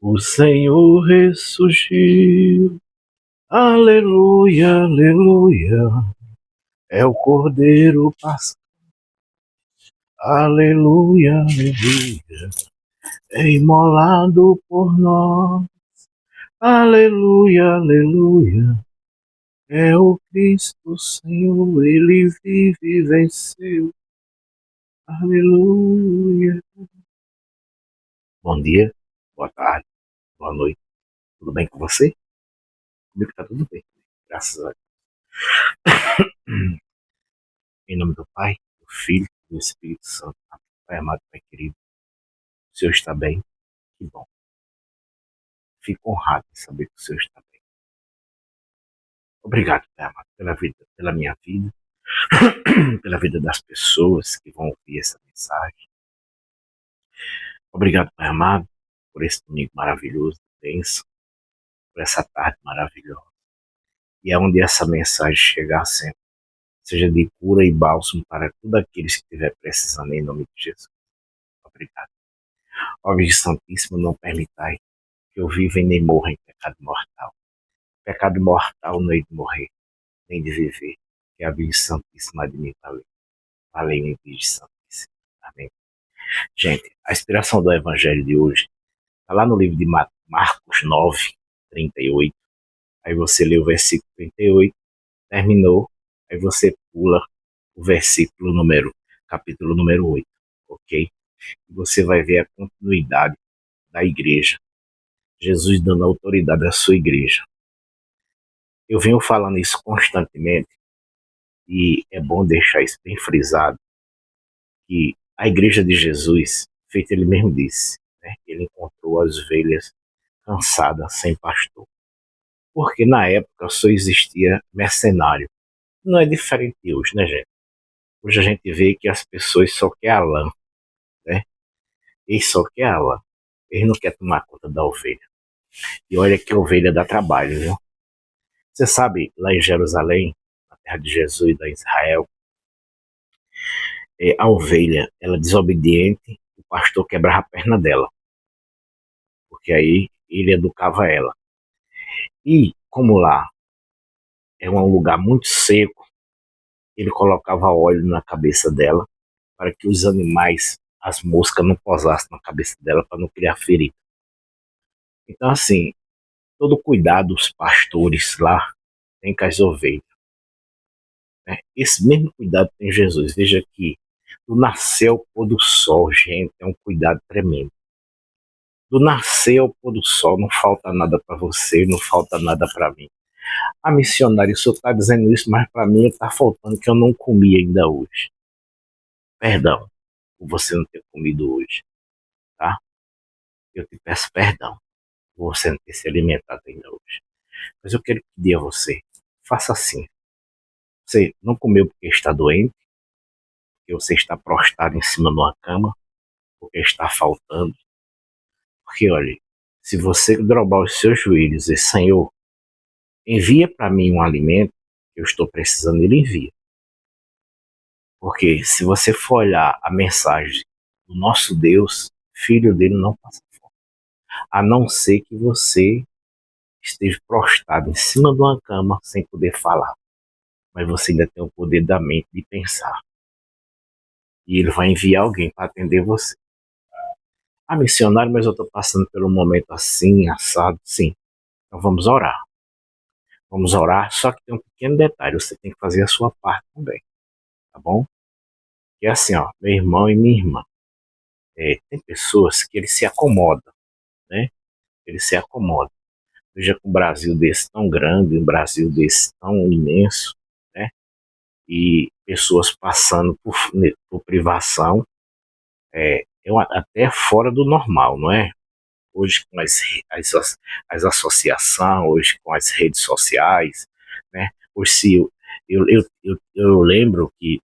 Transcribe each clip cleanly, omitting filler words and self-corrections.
O Senhor ressurgiu, aleluia, aleluia, é o Cordeiro Pascal, aleluia, aleluia, é imolado por nós, aleluia, aleluia, é o Cristo Senhor, ele vive e venceu, aleluia. Bom dia, boa tarde, boa noite, tudo bem com você? Comigo tá tudo bem, graças a Deus. Em nome do Pai, do Filho e do Espírito Santo. Pai amado, Pai querido, o Senhor está bem? Que bom. Fico honrado em saber que o Senhor está bem. Obrigado, Pai amado, pela vida, pela minha vida, pela vida das pessoas que vão ouvir essa mensagem. Obrigado, Pai amado, por esse domingo maravilhoso, bênção, por essa tarde maravilhosa. E aonde essa mensagem chegar sempre, seja de cura e bálsamo para todos aqueles que estiverem precisando, em nome de Jesus. Obrigado. Ó Virgem Santíssima, não permitai que eu viva e nem morra em pecado mortal. Pecado mortal não é de morrer, nem de viver, que a Virgem Santíssima de mim valeu. Valeu, Virgem Santíssima. Amém. Gente, a inspiração do Evangelho de hoje está lá no livro de Marcos 9, 38. Aí você lê o versículo 38, terminou, aí você pula o capítulo número 8, ok? E você vai ver a continuidade da igreja. Jesus dando autoridade à sua igreja. Eu venho falando isso constantemente e é bom deixar isso bem frisado, que a igreja de Jesus, feito ele mesmo disse, né, ele encontrou as ovelhas cansadas sem pastor. Porque na época só existia mercenário. Não é diferente de hoje, né, gente? Hoje a gente vê que as pessoas só querem a lã, né? Eles só querem a lã. Eles não querem tomar conta da ovelha. E olha que a ovelha dá trabalho, viu? Você sabe, lá em Jerusalém, na terra de Jesus, da Israel, a ovelha, ela desobediente, o pastor quebrava a perna dela, porque aí ele educava ela. E como lá é um lugar muito seco, ele colocava óleo na cabeça dela para que os animais, as moscas, não pousassem na cabeça dela para não criar ferida. Então, assim, todo cuidado os pastores lá tem com as ovelhas, né? Esse mesmo cuidado tem Jesus. Veja que do nascer ao pôr do sol, gente, é um cuidado tremendo. Do nascer ao pôr do sol, não falta nada para você, não falta nada para mim. A missionária, o senhor está dizendo isso, mas para mim está faltando que eu não comi ainda hoje. Perdão por você não ter comido hoje, tá? Eu te peço perdão por você não ter se alimentado ainda hoje. Mas eu quero pedir a você, faça assim. Você não comeu porque está doente, porque você está prostrado em cima de uma cama, porque está faltando. Porque, olha, se você dobrar os seus joelhos e dizer, Senhor, envia para mim um alimento que eu estou precisando, ele envia. Porque se você for olhar a mensagem do nosso Deus, filho dele não passa fome. A não ser que você esteja prostrado em cima de uma cama sem poder falar. Mas você ainda tem o poder da mente de pensar. E ele vai enviar alguém para atender você. Ah, missionário, mas eu estou passando por um momento assim, assado, sim. Então vamos orar. Vamos orar, só que tem um pequeno detalhe, você tem que fazer a sua parte também, tá bom? Que é assim, ó, meu irmão e minha irmã, tem pessoas que eles se acomodam, né? Eles se acomodam. Veja que um Brasil desse tão grande, um Brasil desse tão imenso, né? E pessoas passando por privação, até fora do normal, não é? Hoje com as associações, hoje com as redes sociais, né? Hoje se eu lembro que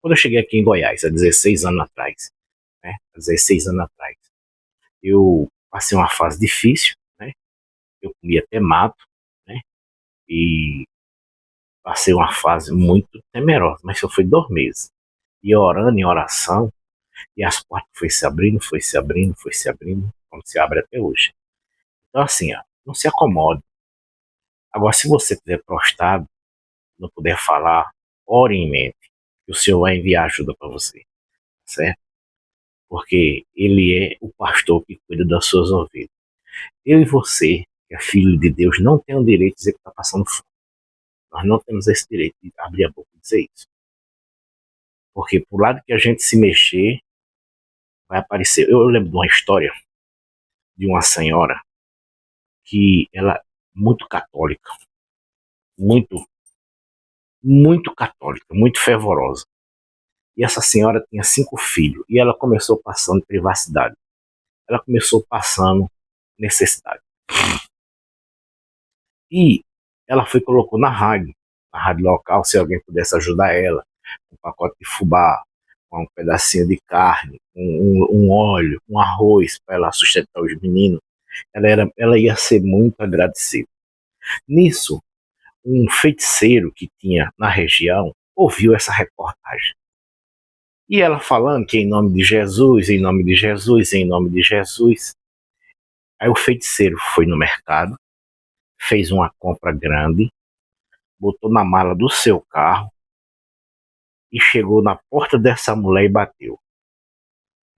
quando eu cheguei aqui em Goiás, há 16 anos atrás, né? Há 16 anos atrás, eu passei uma fase difícil, né? Eu comia até mato, né? E passei uma fase muito temerosa, mas só foi 2 meses. E orando em oração, E as portas foi se abrindo, foi se abrindo, foi se abrindo, como se abre até hoje. Então assim, ó, não se acomode. Agora, se você estiver prostrado, não puder falar, ore em mente, que o Senhor vai enviar ajuda para você, certo? Porque Ele é o pastor que cuida das suas ovelhas. Eu e você, que é filho de Deus, não tem o direito de dizer que está passando fome. Nós não temos esse direito de abrir a boca e dizer isso. Porque por lado que a gente se mexer, vai aparecer. Eu lembro de uma história de uma senhora que ela é muito católica, muito, muito católica, muito fervorosa. E essa senhora tinha 5 filhos e ela começou passando privacidade. Ela começou passando necessidade. E ela foi e colocou na rádio local, se alguém pudesse ajudar ela, um pacote de fubá, um pedacinho de carne, um óleo, um arroz para ela sustentar os meninos. Ela ia ser muito agradecida. Nisso, um feiticeiro que tinha na região ouviu essa reportagem. E ela falando que em nome de Jesus, em nome de Jesus, em nome de Jesus. Aí o feiticeiro foi no mercado, fez uma compra grande, botou na mala do seu carro e chegou na porta dessa mulher e bateu.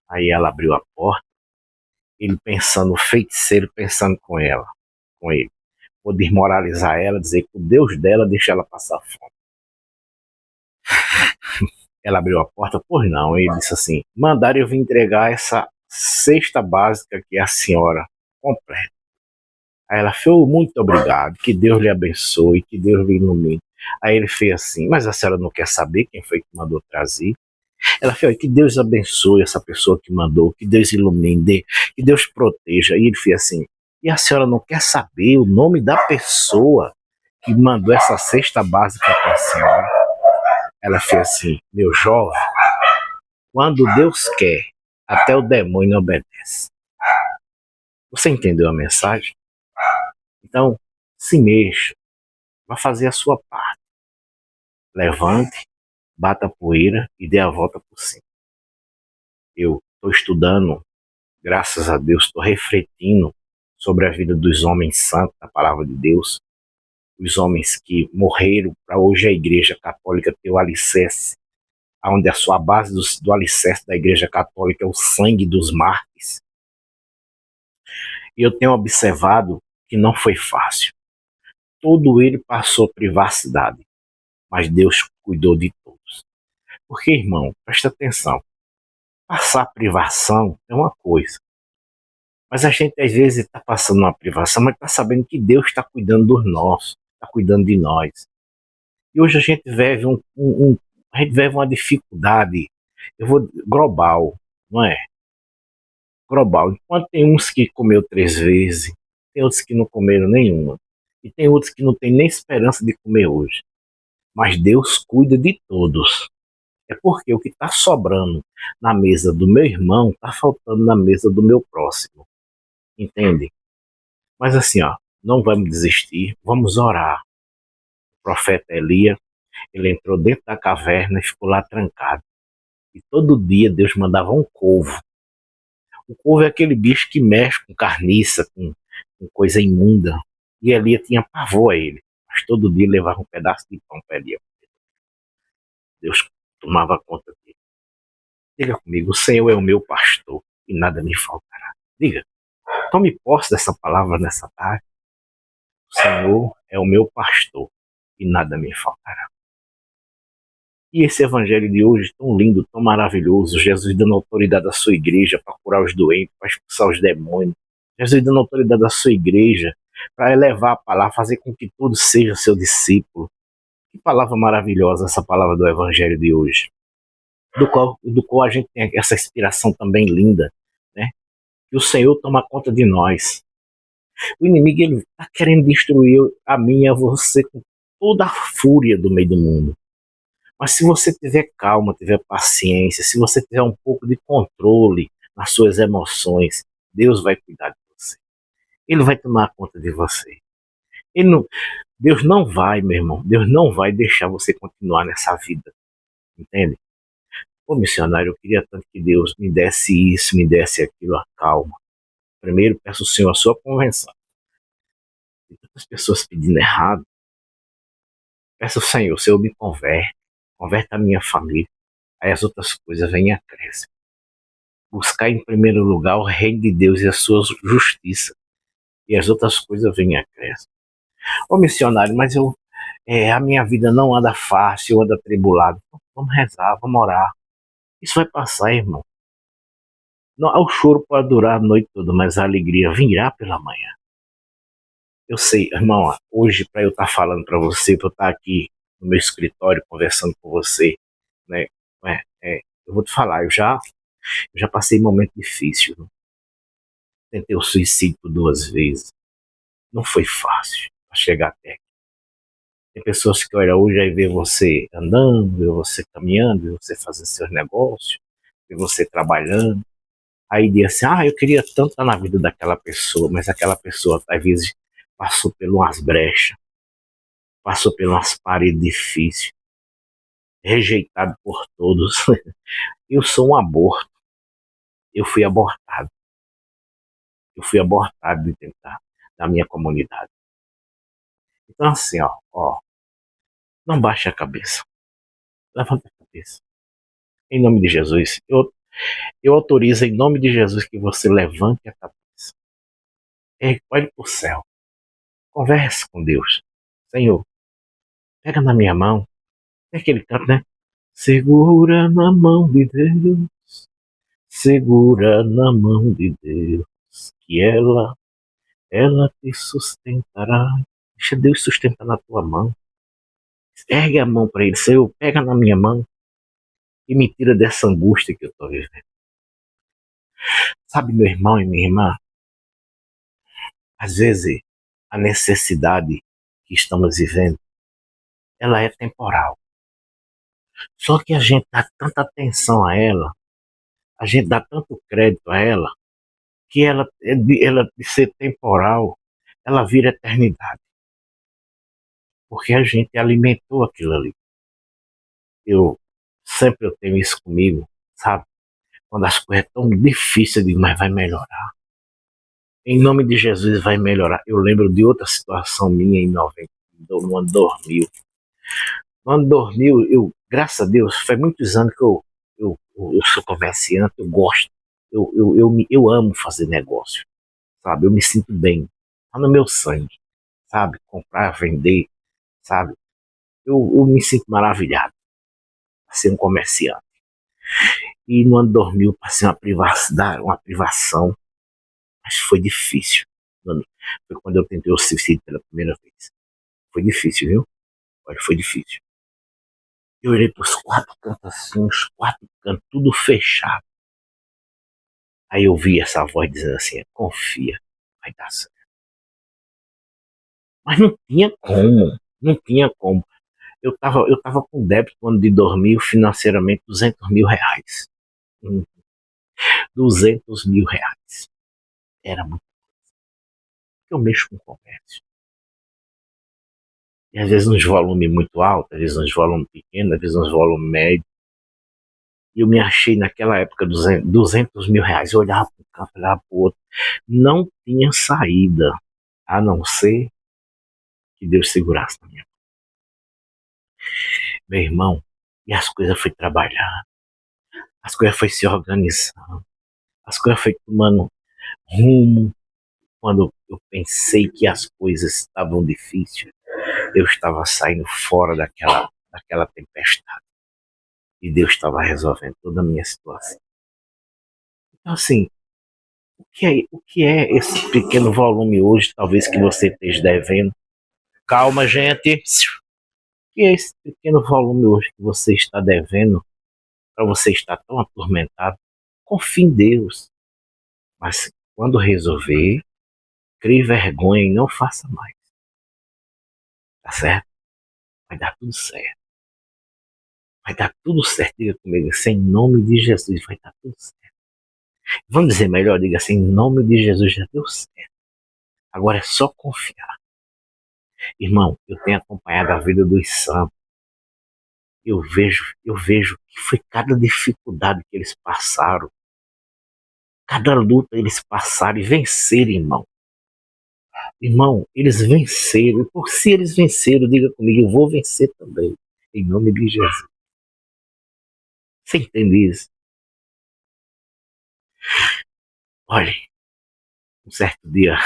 Aí ela abriu a porta, ele pensando, o feiticeiro pensando com ele. Vou desmoralizar ela, dizer que o Deus dela deixa ela passar fome. Ela abriu a porta, pois não, ele disse assim, mandaram eu vir entregar essa cesta básica que a senhora completa. Aí ela falou, muito obrigado, que Deus lhe abençoe, que Deus lhe ilumine. Aí ele fez assim, mas a senhora não quer saber quem foi que mandou trazer? Ela falou, que Deus abençoe essa pessoa que mandou, que Deus ilumine, que Deus proteja. E ele fez assim, e a senhora não quer saber o nome da pessoa que mandou essa cesta básica para a senhora? Ela fez assim, meu jovem, quando Deus quer, até o demônio obedece. Você entendeu a mensagem? Então, se mexa, vá fazer a sua parte. Levante, bata a poeira e dê a volta por cima. Eu estou estudando, graças a Deus, estou refletindo sobre a vida dos homens santos, da palavra de Deus, os homens que morreram para hoje a Igreja Católica ter o alicerce, onde a sua base do alicerce da Igreja Católica é o sangue dos mártires. E eu tenho observado que não foi fácil. Todo ele passou privacidade, mas Deus cuidou de todos. Porque, irmão, presta atenção, passar privação é uma coisa, mas a gente às vezes está passando uma privação, mas está sabendo que Deus está cuidando dos nossos, está cuidando de nós. E hoje a gente vive a gente vive uma dificuldade, global, não é? Global. Enquanto tem uns que comeu 3 vezes, tem outros que não comeram nenhuma. E tem outros que não têm nem esperança de comer hoje. Mas Deus cuida de todos. É porque o que está sobrando na mesa do meu irmão está faltando na mesa do meu próximo. Entende? Mas assim, ó, não vamos desistir, vamos orar. O profeta Elias, ele entrou dentro da caverna e ficou lá trancado. E todo dia Deus mandava um corvo. O corvo é aquele bicho que mexe com carniça, com coisa imunda. E Elias tinha pavor a ele. Mas todo dia levava um pedaço de pão para Elias. Deus tomava conta dele. Diga comigo, o Senhor é o meu pastor e nada me faltará. Diga, tome posse dessa palavra nessa tarde. O Senhor é o meu pastor e nada me faltará. E esse evangelho de hoje, tão lindo, tão maravilhoso, Jesus dando autoridade à sua igreja para curar os doentes, para expulsar os demônios, Jesus dando autoridade à sua igreja para elevar a palavra, fazer com que todos sejam seu discípulo. Que palavra maravilhosa essa palavra do evangelho de hoje, do qual a gente tem essa inspiração também linda, né? Que o Senhor toma conta de nós. O inimigo, ele está querendo destruir a mim e a você com toda a fúria do meio do mundo. Mas se você tiver calma, tiver paciência, se você tiver um pouco de controle nas suas emoções, Deus vai cuidar de você. Ele vai tomar conta de você. Deus não vai, meu irmão, Deus não vai deixar você continuar nessa vida. Entende? Ô missionário, eu queria tanto que Deus me desse isso, me desse aquilo, a calma. Primeiro, peço ao Senhor a sua convenção. Tem tantas pessoas pedindo errado. Peço ao Senhor, o Senhor me converte, converte a minha família. Aí as outras coisas vêm e acrescem. Buscar em primeiro lugar o reino de Deus e a sua justiça. E as outras coisas vêm e acrescem. Ô missionário, mas a minha vida não anda fácil, anda atribulado. Então, vamos rezar, vamos orar. Isso vai passar, irmão. Não, o choro pode durar a noite toda, mas a alegria virá pela manhã. Eu sei, irmão, hoje para eu estar falando para você, para eu estar aqui no meu escritório conversando com você, né? Eu vou te falar, eu já passei momento difícil. Né? Tentei o suicídio por 2 vezes. Não foi fácil para chegar até aqui. Tem pessoas que olham hoje aí vê você andando, vê você caminhando, vê você fazendo seus negócios, vê você trabalhando. Aí diz assim, eu queria tanto estar na vida daquela pessoa, mas aquela pessoa às vezes passou por umas brechas, passou por umas paredes difíceis, rejeitado por todos. Eu sou um aborto. Eu fui abortado. Eu fui abortado de tentar da minha comunidade. Então assim, não baixe a cabeça. Levanta a cabeça. Em nome de Jesus. Eu autorizo em nome de Jesus que você levante a cabeça. Olhe para o céu. Converse com Deus. Senhor, pega na minha mão. Tem aquele canto, né? Segura na mão de Deus. Segura na mão de Deus. Que ela te sustentará. Deixa Deus sustentar na tua mão. Ergue a mão para ele. Senhor, pega na minha mão e me tira dessa angústia que eu estou vivendo. Sabe, meu irmão e minha irmã, às vezes a necessidade que estamos vivendo, ela é temporal. Só que a gente dá tanta atenção a ela, a gente dá tanto crédito a ela, que ela de ser temporal, ela vira eternidade. Porque a gente alimentou aquilo ali. Eu tenho isso comigo, sabe? Quando as coisas estão difíceis, eu digo, mas vai melhorar. Em nome de Jesus vai melhorar. Eu lembro de outra situação minha em 90, no ano 2000. No ano 2000, graças a Deus, faz muitos anos que eu sou comerciante, eu gosto. Eu amo fazer negócio, sabe? Eu me sinto bem. Tá no meu sangue, sabe? Comprar, vender, sabe? Eu me sinto maravilhado a ser um comerciante. E no ano 2000 passei uma privação, mas foi difícil. Foi quando eu tentei o suicídio pela primeira vez. Foi difícil, viu? Olha, foi difícil. Eu olhei para os 4 cantos assim, os 4 cantos, tudo fechado. Aí eu vi essa voz dizendo assim, confia, vai dar certo. Mas não tinha como, não tinha como. Eu tava com débito no ano de 2000, financeiramente, R$ 200 mil. 200 mil reais. Era muito. Eu mexo com comércio. E às vezes uns volumes muito altos, às vezes uns volumes pequenos, às vezes uns volumes médios. E eu me achei naquela época 200 mil reais. Eu olhava para um canto, olhava para o outro. Não tinha saída, a não ser que Deus segurasse na minha mão. Meu irmão, e as coisas foi trabalhar, as coisas foi se organizando, as coisas foi tomando rumo. Quando eu pensei que as coisas estavam difíceis, eu estava saindo fora daquela tempestade. E Deus estava resolvendo toda a minha situação. Então, assim, o que é esse pequeno volume hoje, talvez que você esteja devendo? Calma, gente. O que é esse pequeno volume hoje que você está devendo para você estar tão atormentado? Confie em Deus. Mas quando resolver, crie vergonha e não faça mais. Tá certo? Vai dar tudo certo. Vai dar tudo certo. Diga comigo, assim, em nome de Jesus, vai dar tudo certo. Vamos dizer melhor, diga assim, em nome de Jesus já deu certo. Agora é só confiar. Irmão, eu tenho acompanhado a vida dos santos. eu vejo que foi cada dificuldade que eles passaram, cada luta eles passaram e venceram, irmão. Irmão, eles venceram. E por se eles venceram, diga comigo, eu vou vencer também. Em nome de Jesus. Você entende isso? Olha, um certo dia,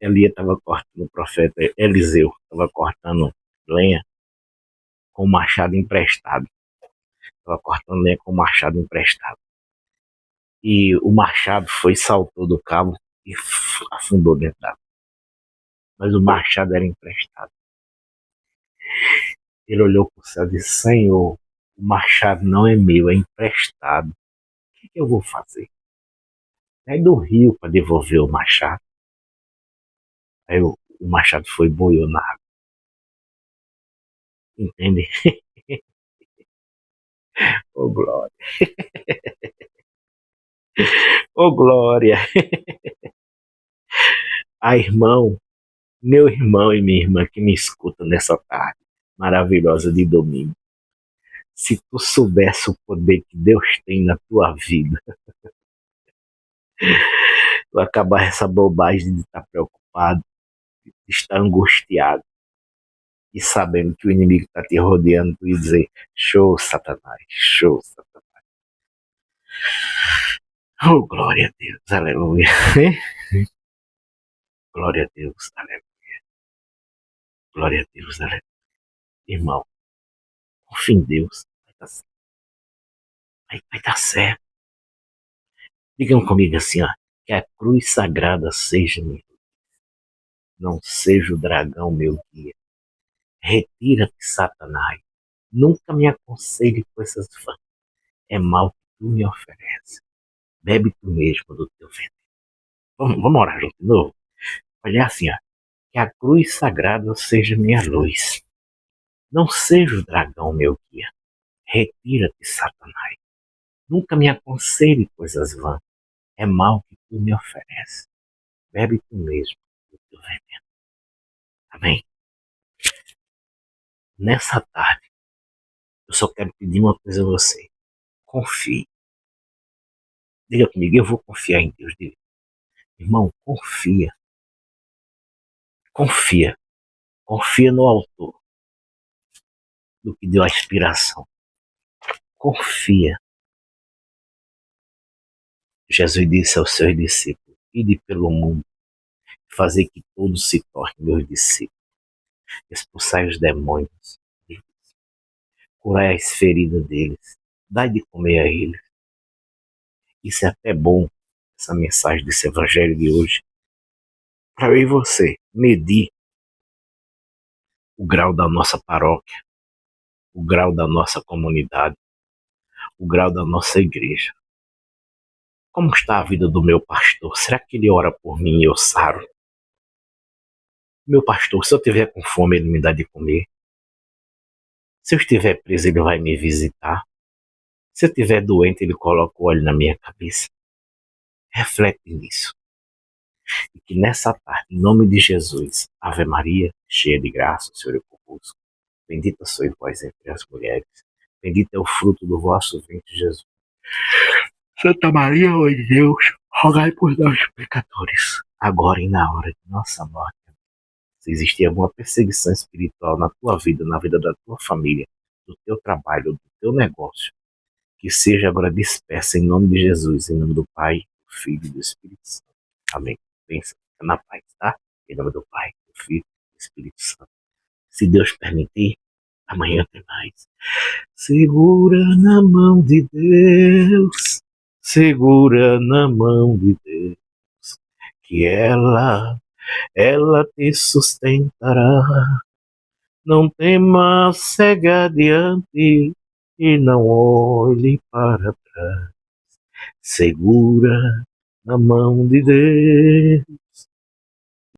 Elia estava cortando, o profeta Eliseu estava cortando lenha com machado emprestado. Estava cortando lenha com machado emprestado. E o machado foi, saltou do cabo e afundou dentro d'água. Mas o machado era emprestado. Ele olhou para o céu e disse: Senhor, o machado não é meu, é emprestado. O que eu vou fazer? Aí do rio para devolver o machado. Aí o machado foi e boiou na água. Entende? Ô, glória. Ô, glória. Ah, irmão, meu irmão e minha irmã que me escuta nessa tarde maravilhosa de domingo. Se tu soubesse o poder que Deus tem na tua vida, tu acabar essa bobagem de estar preocupado, de estar angustiado e sabendo que o inimigo está te rodeando, tu ia dizer: show, Satanás, show, Satanás. Oh, glória a Deus, aleluia. Glória a Deus, aleluia. Glória a Deus, aleluia. Irmão, confia em Deus, vai dar certo. Vai dar certo. Digam comigo assim, ó, que a cruz sagrada seja minha, não seja o dragão meu guia. Retira-te, Satanás. Nunca me aconselhe coisas vãs. É mal que tu me ofereces. Bebe tu mesmo do teu veneno. Vamos orar junto de novo? Olha assim, ó. Que a cruz sagrada seja minha luz. Não seja o dragão meu guia. Retira-te, Satanás. Nunca me aconselhe coisas vãs. É mal que tu me ofereces. Bebe tu mesmo do teu veneno. Amém? Nessa tarde, eu só quero pedir uma coisa a você. Confie. Diga comigo, eu vou confiar em Deus. Diga. Irmão, confia. Confia. Confia no autor do que deu a inspiração. Confia. Jesus disse aos seus discípulos: ide pelo mundo, fazer que todos se tornem meus discípulos. Expulsai os demônios, curai as feridas deles, dai de comer a eles. Isso é até bom, essa mensagem desse evangelho de hoje, para eu e você medir o grau da nossa paróquia, o grau da nossa comunidade, o grau da nossa igreja. Como está a vida do meu pastor? Será que ele ora por mim e eu saro? Meu pastor, se eu tiver com fome, ele me dá de comer. Se eu estiver preso, ele vai me visitar. Se eu estiver doente, ele coloca o óleo na minha cabeça. Reflete nisso. E que nessa tarde, em nome de Jesus, Ave Maria, cheia de graça, o Senhor é convosco. Bendita sois vós entre as mulheres. Bendito é o fruto do vosso ventre, Jesus. Santa Maria, Mãe de Deus, rogai por nós, pecadores, agora e na hora de nossa morte. Se existir alguma perseguição espiritual na tua vida, na vida da tua família, do teu trabalho, do teu negócio, que seja agora dispersa em nome de Jesus, em nome do Pai, do Filho e do Espírito Santo. Amém. Pensa na paz, tá? Em nome do Pai, do Filho e do Espírito Santo. Se Deus permitir, amanhã tem mais. Segura na mão de Deus, segura na mão de Deus, que ela te sustentará. Não temas, segue adiante e não olhe para trás. Segura na mão de Deus.